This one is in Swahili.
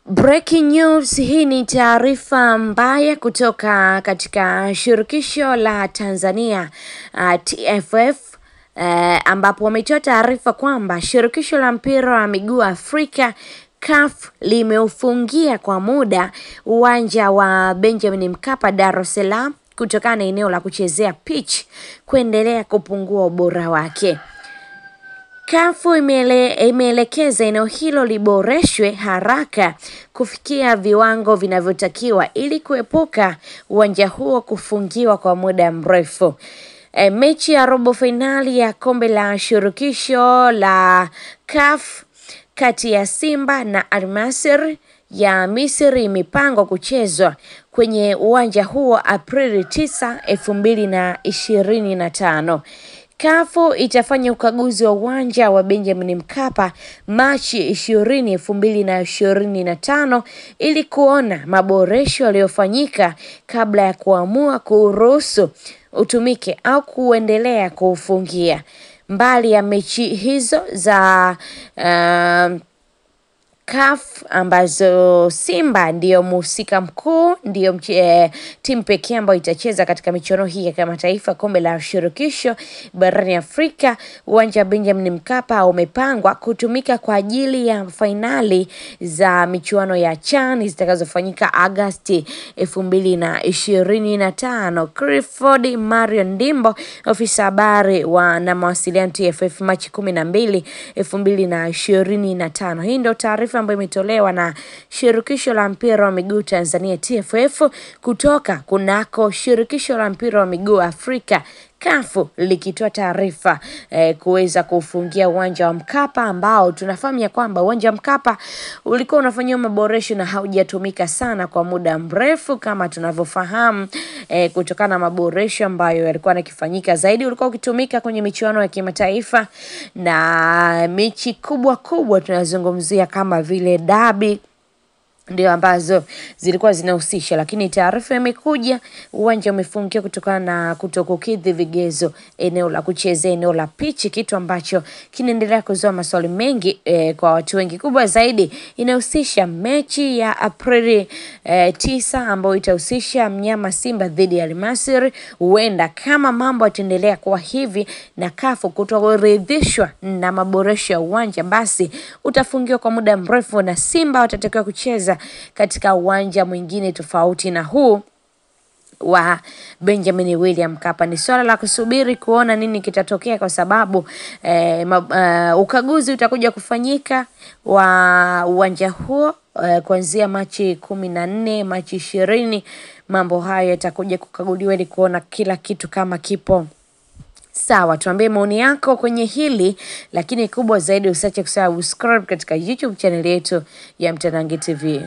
Breaking news, hii ni taarifa mbaya kutoka katika shirikisho la Tanzania TFF, ambapo wametoa taarifa kwamba shirikisho la mpira wa miguu Afrika CAF limeufungia kwa muda uwanja wa Benjamin Mkapa Dar es Salaam kutokana na eneo la kuchezea pitch kuendelea kupungua ubora wake. CAF imeelekeza eneo hilo liboreshwe haraka kufikia viwango vinavyotakiwa ili kuepuka uwanja huo kufungiwa kwa muda mrefu. Mechi ya robo finali ya kombe la shirikisho la CAF kati ya Simba na Al Masry ya Misri imepangwa kuchezwa kwenye uwanja huo Aprili 9, 2025. CAF itafanya ukaguzi wa uwanja wa Benjamin Mkapa Machi 20, 2025 ili kuona maboresho yaliyofanyika kabla ya kuamua kuruhusu utumike au kuendelea kuufungia. Mbali ya mechi hizo za CAF ambazo Simba ndiyo mhusika mkuu, ndiyo timu pekee ambayo itacheza katika michuano hii ya kimataifa kombe la shirikisho barani Afrika, uwanja wa Benjamin Mkapa umepangwa kutumika kwa ajili ya finali za michuano ya CHAN zitakazofanyika Agosti 2025. Clifford Marion Ndimbo, ofisa habari na mawasiliano TFF, Machi 12, 2025. Hii ndio taarifa ambayo imetolewa na shirikisho la mpira wa miguu Tanzania TFF kutoka kunako shirikisho la mpira wa miguu Afrika CAF, likitoa taarifa kuweza kufungia uwanja wa Mkapa ambao tunafahamu ya kwamba uwanja wa Mkapa ulikuwa unafanywa maboresho na haujatumika sana kwa muda mrefu kama tunavyofahamu, kutokana na maboresho ambayo yalikuwa yakifanyika. Zaidi ulikuwa ukitumika kwenye michuano ya kimataifa na mechi kubwa tunazungumzia kama vile derby ndio ambazo zilikuwa zinahusisha, lakini taarifa imekuja uwanja umefungiwa kutokana na kutokukidhi vigezo eneo la kuchezea, eneo la pitch, kitu ambacho kinaendelea kuzua maswali mengi kwa watu wengi. Kubwa zaidi inahusisha mechi ya Aprili 9 ambayo itahusisha mnyama Simba dhidi ya Al Masry. Huenda kama mambo yataendelea kuwa hivi na CAF kutoridhishwa na maboresho ya uwanja, basi utafungiwa kwa muda mrefu na Simba watatakiwa kucheza katika uwanja mwingine tofauti na huu wa Benjamin William Mkapa. Ni swala la kusubiri kuona nini kitatokea, kwa sababu ukaguzi utakuja kufanyika wa uwanja huo kuanzia Machi 14, Machi 20. Mambo hayo yatakuja kukaguliwa ili kuona kila kitu kama kipo sawa. Tuambie maoni yako kwenye hili, lakini kubwa zaidi usiache kusubscribe katika YouTube channel yetu ya Mtanange TV.